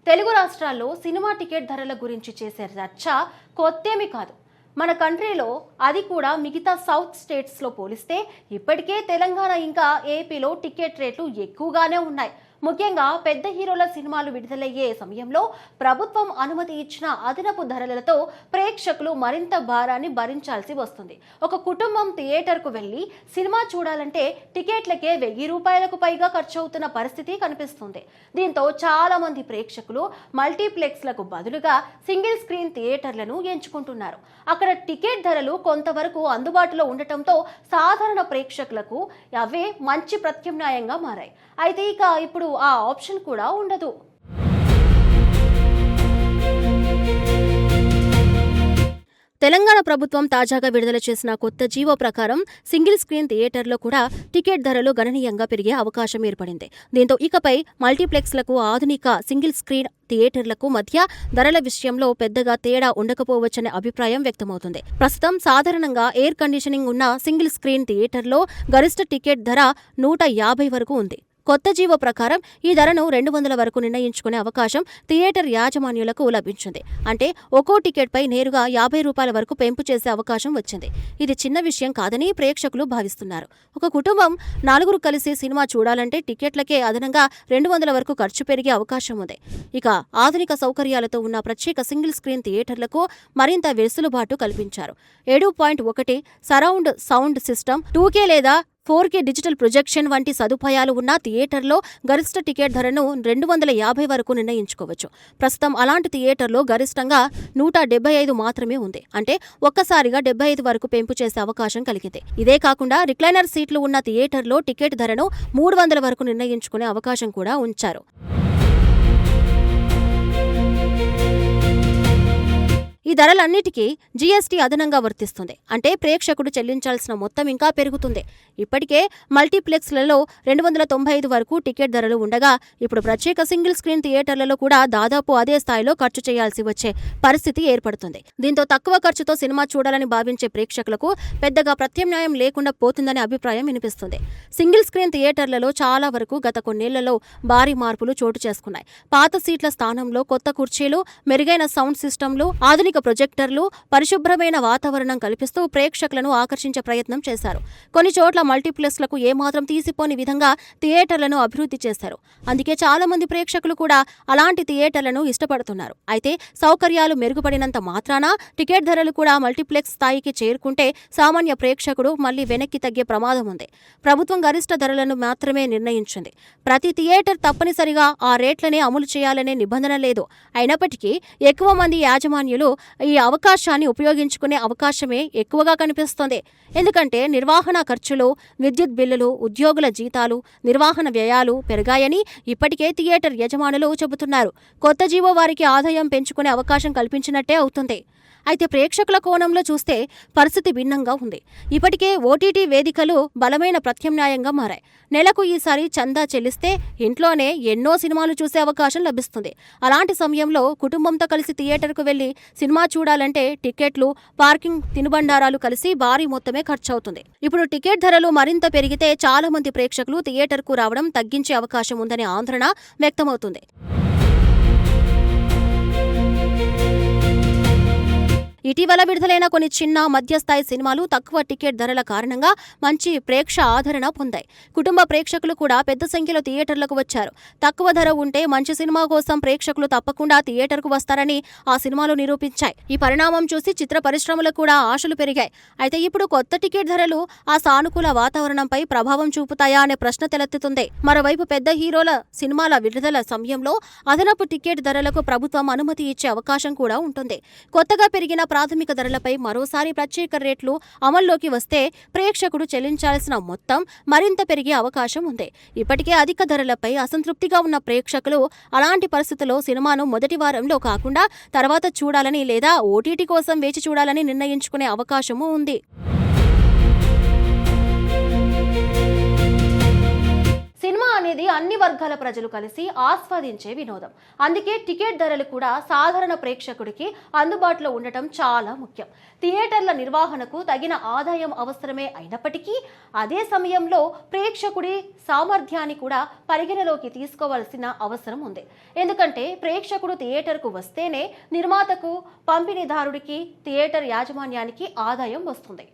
తెలుగు రాష్ట్రాల్లో cinema ticket ధరల గురించి చేసే రచ్చ కొత్తేమీ కాదు. మన కంట్రీలో అది కూడా మిగతా సౌత్ స్టేట్స్లో పోలిస్తే ఇప్పటికే తెలంగాణ ఇంకా ఏపీలో టికెట్ రేట్లు ఎక్కువగానే ఉన్నాయి. ముఖ్యంగా పెద్ద హీరోల సినిమాలు విడుదలయ్యే సమయంలో ప్రభుత్వం అనుమతి ఇచ్చిన అదనపు ధరలతో ప్రేక్షకులు మరింత భారాన్ని భరించాల్సి వస్తుంది. ఒక కుటుంబం థియేటర్కు వెళ్లి సినిమా చూడాలంటే టికెట్లకే 1000 రూపాయలకు పైగా ఖర్చవుతున్న పరిస్థితి కనిపిస్తుంది. దీంతో చాలా మంది ప్రేక్షకులు మల్టీప్లెక్స్లకు బదులుగా సింగిల్ స్క్రీన్ థియేటర్లను ఎంచుకుంటున్నారు. అక్కడ టికెట్ ధరలు కొంతవరకు అందుబాటులో ఉండటంతో సాధారణ ప్రేక్షకులకు అవే మంచి ప్రత్యామ్నాయంగా మారాయి. అయితే ఇప్పుడు ఆ ఆప్షన్ కూడా ఉండదు. తెలంగాణ ప్రభుత్వం తాజాగా విడుదల చేసిన కొత్త జీవో ప్రకారం సింగిల్ స్క్రీన్ థియేటర్లో కూడా టికెట్ ధరలు గణనీయంగా పెరిగే అవకాశం ఏర్పడింది. దీంతో ఇకపై మల్టీప్లెక్స్లకు ఆధునిక సింగిల్ స్క్రీన్ థియేటర్లకు మధ్య ధరల విషయంలో పెద్దగా తేడా ఉండకపోవచ్చనే అభిప్రాయం వ్యక్తమవుతుంది. ప్రస్తుతం సాధారణంగా ఎయిర్ కండిషనింగ్ ఉన్న సింగిల్ స్క్రీన్ థియేటర్లో గరిష్ట టికెట్ ధర 150 వరకు ఉంది. కొత్త జీవో ప్రకారం ఈ ధరను 200 వరకు నిర్ణయించుకునే అవకాశం థియేటర్ యాజమాన్యులకు లభించింది. అంటే ఒక్కో టికెట్పై నేరుగా 50 రూపాయల వరకు పెంపు చేసే అవకాశం వచ్చింది. ఇది చిన్న విషయం కాదని ప్రేక్షకులు భావిస్తున్నారు. ఒక కుటుంబం 4 కలిసి సినిమా చూడాలంటే టికెట్లకే అదనంగా 200 వరకు ఖర్చు పెరిగే అవకాశం ఉంది. ఆధునిక సౌకర్యాలతో ఉన్న ప్రత్యేక సింగిల్ స్క్రీన్ థియేటర్లకు మరింత వెసులుబాటు కల్పించారు. 7.1 సరౌండ్ సౌండ్ సిస్టమ్, 2K లేదా 4K డిజిటల్ ప్రొజెక్షన్ వంటి సదుపాయాలు ఉన్న థియేటర్లో గరిష్ట టికెట్ ధరను 250 వరకు నిర్ణయించుకోవచ్చు. ప్రస్తుతం అలాంటి థియేటర్లో గరిష్టంగా 175 మాత్రమే ఉంది. అంటే ఒక్కసారిగా 75 వరకు పెంపు చేసే అవకాశం కలిగింది. ఇదే కాకుండా రిక్లైనర్ సీట్లు ఉన్న థియేటర్లో టికెట్ ధరను 300 వరకు నిర్ణయించుకునే అవకాశం కూడా ఉంచారు. ఈ ధరలన్నిటికీ జీఎస్టీ అదనంగా వర్తిస్తుంది. అంటే ప్రేక్షకుడు చెల్లించాల్సిన మొత్తం ఇంకా పెరుగుతుంది. ఇప్పటికే మల్టీప్లెక్స్లలో 295 వరకు టికెట్ ధరలు ఉండగా ఇప్పుడు ప్రత్యేక సింగిల్ స్క్రీన్ థియేటర్లలో కూడా దాదాపు అదే స్థాయిలో ఖర్చు చేయాల్సి వచ్చే పరిస్థితి ఏర్పడుతుంది. దీంతో తక్కువ ఖర్చుతో సినిమా చూడాలని భావించే ప్రేక్షకులకు పెద్దగా ప్రత్యామ్నాయం లేకుండా పోతుందనే అభిప్రాయం వినిపిస్తుంది. సింగిల్ స్క్రీన్ థియేటర్లలో చాలా వరకు గత కొన్నేళ్లలో భారీ మార్పులు చోటు చేసుకున్నాయి. పాత సీట్ల స్థానంలో కొత్త కుర్చీలు, మెరుగైన సౌండ్ సిస్టంలు, ఆధునిక ప్రొజెక్టర్లు, పరిశుభ్రమైన వాతావరణం కల్పిస్తూ ప్రేక్షకులను ఆకర్షించే ప్రయత్నం చేశారు. కొన్ని చోట్ల మల్టీప్లెక్స్లకు ఏమాత్రం తీసిపోని విధంగా థియేటర్లను అభివృద్ధి చేశారు. అందుకే చాలా మంది ప్రేక్షకులు కూడా అలాంటి థియేటర్లను ఇష్టపడుతున్నారు. అయితే సౌకర్యాలు మెరుగుపడినంత మాత్రాన టికెట్ ధరలు కూడా మల్టీప్లెక్స్ స్థాయికి చేరుకుంటే సామాన్య ప్రేక్షకుడు మళ్లీ వెనక్కి తగ్గే ప్రమాదం ఉంది. ప్రభుత్వం గరిష్ట ధరలను మాత్రమే నిర్ణయించింది. ప్రతి థియేటర్ తప్పనిసరిగా ఆ రేట్లనే అమలు చేయాలనే నిబంధన లేదు. అయినప్పటికీ ఎక్కువ మంది యాజమాన్యులు ఈ అవకాశాన్ని ఉపయోగించుకునే అవకాశమే ఎక్కువగా కనిపిస్తోంది. ఎందుకంటే నిర్వహణ ఖర్చులు, విద్యుత్ బిల్లులు, ఉద్యోగుల జీతాలు, నిర్వహణ వ్యయాలు పెరిగాయని ఇప్పటికే థియేటర్ యజమానులు చెబుతున్నారు. కొత్త జీవో వారికి ఆదాయం పెంచుకునే అవకాశం కల్పించినట్టే అవుతుంది. అయితే ప్రేక్షకుల కోణంలో చూస్తే పరిస్థితి భిన్నంగా ఉంది. ఇప్పటికే ఓటీటీ వేదికలు బలమైన ప్రత్యామ్నాయంగా మారాయి. నెలకు ఈసారి చందా చెల్లిస్తే ఇంట్లోనే ఎన్నో సినిమాలు చూసే అవకాశం లభిస్తుంది. అలాంటి సమయంలో కుటుంబంతో కలిసి థియేటర్కు వెళ్లి సినిమా చూడాలంటే టికెట్లు, పార్కింగ్, తినుబండారాలు కలిసి భారీ మొత్తమే ఖర్చవుతుంది. ఇప్పుడు టికెట్ ధరలు మరింత పెరిగితే చాలా మంది ప్రేక్షకులు థియేటర్కు రావడం తగ్గించే అవకాశం ఉందనే ఆందోళన వ్యక్తమవుతుంది. ఇటీవల విడుదలైన కొన్ని చిన్న, మధ్యస్థాయి సినిమాలు తక్కువ టికెట్ ధరల కారణంగా మంచి ప్రేక్ష ఆదరణ పొందాయి. కుటుంబ ప్రేక్షకులు కూడా పెద్ద సంఖ్యలో థియేటర్లకు వచ్చారు. తక్కువ ధర ఉంటే మంచి సినిమా కోసం ప్రేక్షకులు తప్పకుండా థియేటర్కు వస్తారని ఆ సినిమాలు నిరూపించాయి. ఈ పరిణామం చూసి చిత్ర పరిశ్రమలకు కూడా ఆశలు పెరిగాయి. అయితే ఇప్పుడు కొత్త టికెట్ ధరలు ఆ సానుకూల వాతావరణంపై ప్రభావం చూపుతాయా అనే ప్రశ్న తలెత్తుతుంది. మరోవైపు పెద్ద హీరోల సినిమాల విడుదల సమయంలో అదనపు టికెట్ ధరలకు ప్రభుత్వం అనుమతి ఇచ్చే అవకాశం కూడా ఉంటుంది. కొత్తగా పెరిగిన ప్రాథమిక ధరలపై మరోసారి ప్రత్యేక రేట్లు అమల్లోకి వస్తే ప్రేక్షకుడు చెల్లించాల్సిన మొత్తం మరింత పెరిగే అవకాశం ఉంది. ఇప్పటికే అధిక ధరలపై అసంతృప్తిగా ఉన్న ప్రేక్షకులు అలాంటి పరిస్థితుల్లో సినిమాను మొదటి వారంలో కాకుండా తర్వాత చూడాలని లేదా ఓటీటీ కోసం వేచి చూడాలని నిర్ణయించుకునే అవకాశమూ ఉంది. సినిమా అనేది అన్ని వర్గాల ప్రజలు కలిసి ఆస్వాదించే వినోదం. అందుకే టికెట్ ధరలు కూడా సాధారణ ప్రేక్షకుడికి అందుబాటులో ఉండటం చాలా ముఖ్యం. థియేటర్ల నిర్వహణకు తగిన ఆదాయం అవసరమే అయినప్పటికీ అదే సమయంలో ప్రేక్షకుడి సామర్థ్యాన్ని కూడా పరిగణలోకి తీసుకోవాల్సిన అవసరం ఉంది. ఎందుకంటే ప్రేక్షకుడు థియేటర్కు వస్తేనే నిర్మాతకు, పంపిణీదారుడికి, థియేటర్ యాజమాన్యానికి ఆదాయం వస్తుంది.